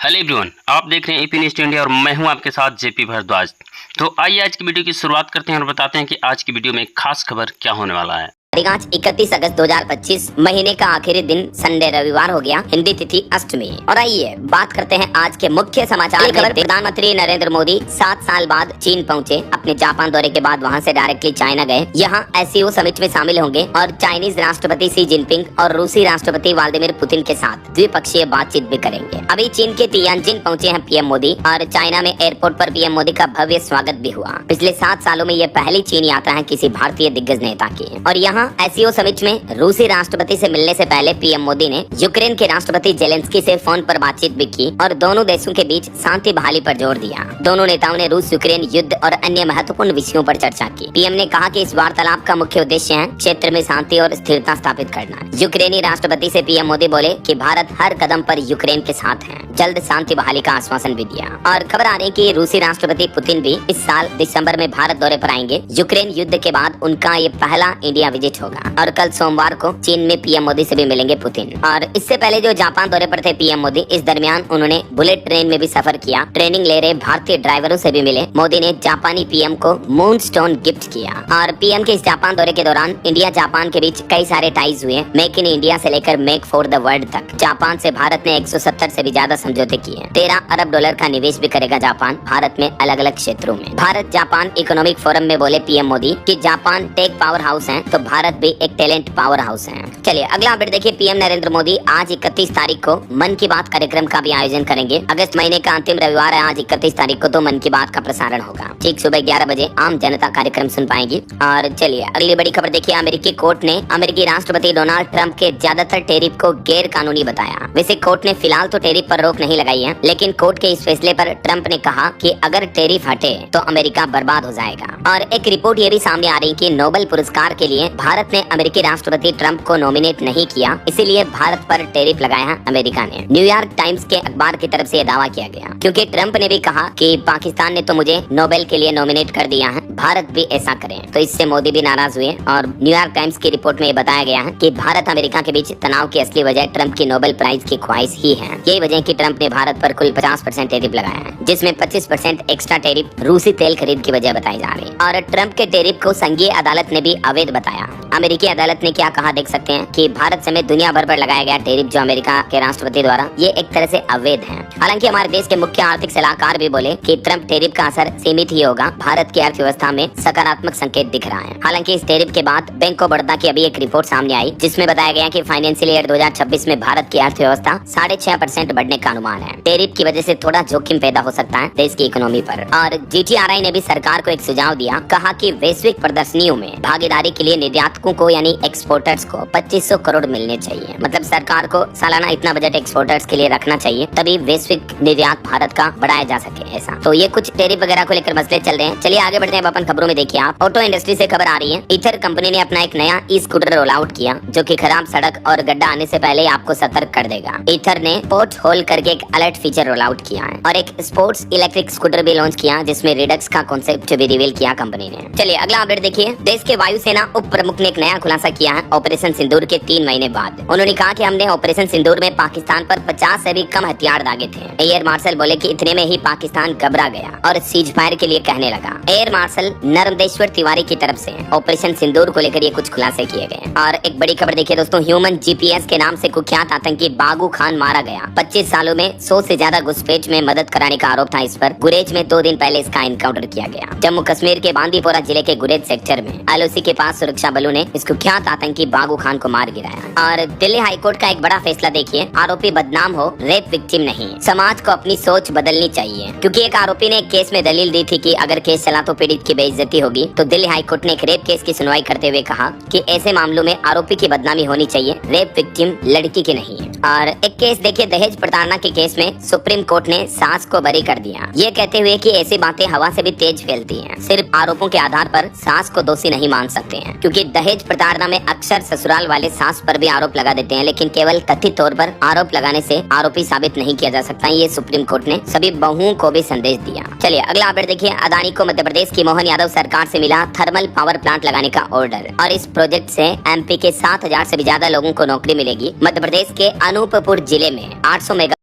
Hello everyone, आप देख रहे हैं एपी न्यूज़ इंडिया और मैं हूं आपके साथ जेपी भारद्वाज। तो आइए आज की वीडियो की शुरुआत करते हैं और बताते हैं कि आज की वीडियो में एक खास खबर क्या होने वाला है। आज 31 अगस्त 2025 महीने का आखिरी दिन संडे रविवार हो गया, हिंदी तिथि अष्टमी। और आइए बात करते हैं आज के मुख्य समाचार। प्रधानमंत्री नरेंद्र मोदी 7 साल बाद चीन पहुंचे। अपने जापान दौरे के बाद वहां से डायरेक्टली चाइना गए। यहां एससीओ समिट में शामिल होंगे और चाइनीज राष्ट्रपति शी जिनपिंग और रूसी राष्ट्रपति व्लादिमीर पुतिन के साथ द्विपक्षीय बातचीत भी करेंगे। अभी चीन के तियानजिन पहुंचे हैं पीएम मोदी और चाइना में एयरपोर्ट पर पीएम मोदी का भव्य स्वागत भी हुआ। पिछले 7 सालों में ये पहली चीन यात्रा है किसी भारतीय दिग्गज नेता की। और यहाँ एससीओ समिट में रूसी राष्ट्रपति से मिलने से पहले पीएम मोदी ने यूक्रेन के राष्ट्रपति जेलेंस्की से फोन पर बातचीत भी की और दोनों देशों के बीच शांति बहाली पर जोर दिया। दोनों नेताओं ने रूस यूक्रेन युद्ध और अन्य महत्वपूर्ण विषयों पर चर्चा की। पीएम ने कहा कि इस वार्तालाप का मुख्य उद्देश्य है क्षेत्र में शांति और स्थिरता स्थापित करना। यूक्रेनी राष्ट्रपति से पीएम मोदी बोले कि भारत हर कदम पर यूक्रेन के साथ है। जल्द शांति बहाली का आश्वासन भी दिया। और खबर आ रही कि रूसी राष्ट्रपति पुतिन भी इस साल दिसंबर में भारत दौरे पर आएंगे। यूक्रेन युद्ध के बाद उनका ये पहला इंडिया विजिट होगा और कल सोमवार को चीन में पीएम मोदी से भी मिलेंगे पुतिन। और इससे पहले जो जापान दौरे पर थे पीएम मोदी, इस दरमियान उन्होंने बुलेट ट्रेन में भी सफर किया। ट्रेनिंग ले रहे भारतीय ड्राइवरों से भी मिले। मोदी ने जापानी पीएम को मून स्टोन गिफ्ट किया। और पीएम के इस जापान दौरे के दौरान इंडिया जापान के बीच कई सारे टाइज हुए। मेक इन इंडिया से लेकर मेक फॉर द वर्ल्ड तक। जापान से भारत ने 170 से भी ज्यादा समझौते किए। 13 अरब डॉलर का निवेश भी करेगा जापान भारत में अलग अलग क्षेत्रों में। भारत जापान इकोनॉमिक फोरम में बोले पीएम मोदी कि जापान टेक पावर हाउस है तो भारत भी एक टैलेंट पावर हाउस है। चलिए अगला अपडेट देखिए। पीएम नरेंद्र मोदी आज 31 तारीख को मन की बात कार्यक्रम का भी आयोजन करेंगे। अगस्त महीने का अंतिम रविवार है आज 31 तारीख को, तो मन की बात का प्रसारण होगा। ठीक सुबह 11 बजे आम जनता कार्यक्रम सुन पाएंगी। और चलिए अगली बड़ी खबर देखिए। अमेरिकी कोर्ट ने अमेरिकी राष्ट्रपति डोनाल्ड ट्रंप के ज्यादातर टैरिफ को गैर कानूनी बताया। वैसे कोर्ट ने फिलहाल तो टैरिफ पर रोक नहीं लगाई है, लेकिन कोर्ट के इस फैसले पर ट्रंप ने कहा कि अगर टैरिफ हटे तो अमेरिका बर्बाद हो जाएगा। और एक रिपोर्ट ये भी सामने आ रही कि नोबेल पुरस्कार के लिए भारत ने अमेरिकी राष्ट्रपति ट्रंप को नॉमिनेट नहीं किया, इसीलिए भारत पर टैरिफ लगाया है अमेरिका ने। न्यूयॉर्क टाइम्स के अखबार की तरफ से यह दावा किया गया, क्योंकि ट्रंप ने भी कहा कि पाकिस्तान ने तो मुझे नोबेल के लिए नॉमिनेट कर दिया है, भारत भी ऐसा करे। तो इससे मोदी भी नाराज हुए। और न्यूयॉर्क टाइम्स की रिपोर्ट में ये बताया गया है कि भारत अमेरिका के बीच तनाव की असली वजह ट्रंप की नोबेल प्राइज की ख्वाहिश ही है। यही वजह है कि ट्रंप ने भारत पर कुल 50% टैरिफ लगाया है, जिसमें 25% एक्स्ट्रा टैरिफ रूसी तेल खरीद की वजह बताई जा रही है। और ट्रंप के टैरिफ को संघीय अदालत ने भी अवैध बताया। अमेरिकी अदालत ने क्या कहा देख सकते हैं कि भारत समेत दुनिया भर पर लगाया गया टैरिफ जो अमेरिका के राष्ट्रपति द्वारा ये एक तरह से अवैध है। हालांकि हमारे देश के मुख्य आर्थिक सलाहकार भी बोले कि ट्रंप टैरिफ का असर सीमित ही होगा। भारत की अर्थव्यवस्था में सकारात्मक संकेत दिख रहा है। हालांकि इस टैरिफ के बाद बैंक ऑफ बड़ौदा की अभी एक रिपोर्ट सामने आई, जिसमें बताया गया कि फाइनेंशियल ईयर 2026 में भारत की अर्थव्यवस्था 6.5% बढ़ने का अनुमान है। टैरिफ की वजह से थोड़ा जोखिम पैदा हो सकता है देश की इकोनॉमी पर। और GTRI ने भी सरकार को एक सुझाव दिया। कहा कि वैश्विक प्रदर्शनियों में भागीदारी के लिए निर्यातकों को यानी एक्सपोर्टर्स को 2500 करोड़ मिलने चाहिए। मतलब सरकार को सालाना इतना बजट एक्सपोर्टर्स के लिए रखना चाहिए, तभी वैश्विक निर्यात भारत का बढ़ाया जा सके। ऐसा तो ये कुछ टैरिफ वगैरह को लेकर मसले चल रहे हैं। चलिए आगे बढ़ते हैं अपन खबरों में। देखिए आप ऑटो इंडस्ट्री से खबर आ रही है। ईथर कंपनी ने अपना एक नया ई स्कूटर रोल आउट किया, जो कि खराब सड़क और गड्ढा आने से पहले आपको सतर्क कर देगा। ईथर ने पोर्ट होल करके एक अलर्ट फीचर रोल आउट किया है और एक स्पोर्ट्स इलेक्ट्रिक स्कूटर भी लॉन्च किया, जिसमें रिडक्स का कॉन्सेप्ट भी रिवील किया कंपनी ने। चलिए अगला अपडेट देखिए। देश के वायुसेना उप प्रमुख ने एक नया खुलासा किया है ऑपरेशन सिंदूर के 3 महीने बाद। उन्होंने कहा कि हमने ऑपरेशन सिंदूर में पाकिस्तान पर 50 से भी कम हथियार दागे थे। एयर मार्शल बोले कि इतने में ही पाकिस्तान घबरा गया और सीज फायर के लिए कहने लगा। एयर मार्शल नर्मदेश्वर तिवारी की तरफ से ऑपरेशन सिंदूर को लेकर ये कुछ खुलासे किए गए। और एक बड़ी खबर देखिए दोस्तों। ह्यूमन GPS के नाम से कुख्यात आतंकी बागू खान मारा गया। 25 सालों में 100 से ज्यादा घुसपैठ में मदद कराने का आरोप था इस पर। गुरेज में 2 दिन पहले इसका एनकाउंटर किया गया। जम्मू कश्मीर के बांदीपोरा जिले के गुरेज सेक्टर में LOC के पास सुरक्षा बलों ने इस कुख्यात आतंकी बागू खान को मार गिराया। और दिल्ली हाईकोर्ट का एक बड़ा फैसला देखिए। आरोपी बदनाम हो, रेप विक्टिम नहीं। समाज को अपनी सोच बदलनी चाहिए, क्योंकि एक आरोपी ने एक केस में दलील दी थी कि अगर केस चला तो पीड़ित की बेइज्जती होगी। तो दिल्ली हाईकोर्ट ने एक रेप केस की सुनवाई करते हुए कहा कि ऐसे मामलों में आरोपी की बदनामी होनी चाहिए, रेप विक्टिम लड़की की नहीं। और एक केस देखिए। दहेज प्रताड़ना के केस में सुप्रीम कोर्ट ने सास को बरी कर दिया, ये कहते हुए कि ऐसी बातें हवा से भी तेज फैलती हैं। सिर्फ आरोपों के आधार पर सास को दोषी नहीं मान सकते हैं, क्योंकि दहेज प्रताड़ना में अक्सर ससुराल वाले सास पर भी आरोप लगा देते हैं, लेकिन केवल कथित तौर पर आरोप लगाने से आरोपी साबित नहीं किया जा सकता। ये सुप्रीम कोर्ट ने सभी बहुओं को भी संदेश दिया। चलिए अगला अपडेट देखिए। अदानी को मध्य प्रदेश की मोहन यादव सरकार से मिला थर्मल पावर प्लांट लगाने का ऑर्डर और इस प्रोजेक्ट से MP के 7000 से भी ज्यादा लोगों को नौकरी मिलेगी। मध्य प्रदेश के अनूपपुर जिले में 800 मेगा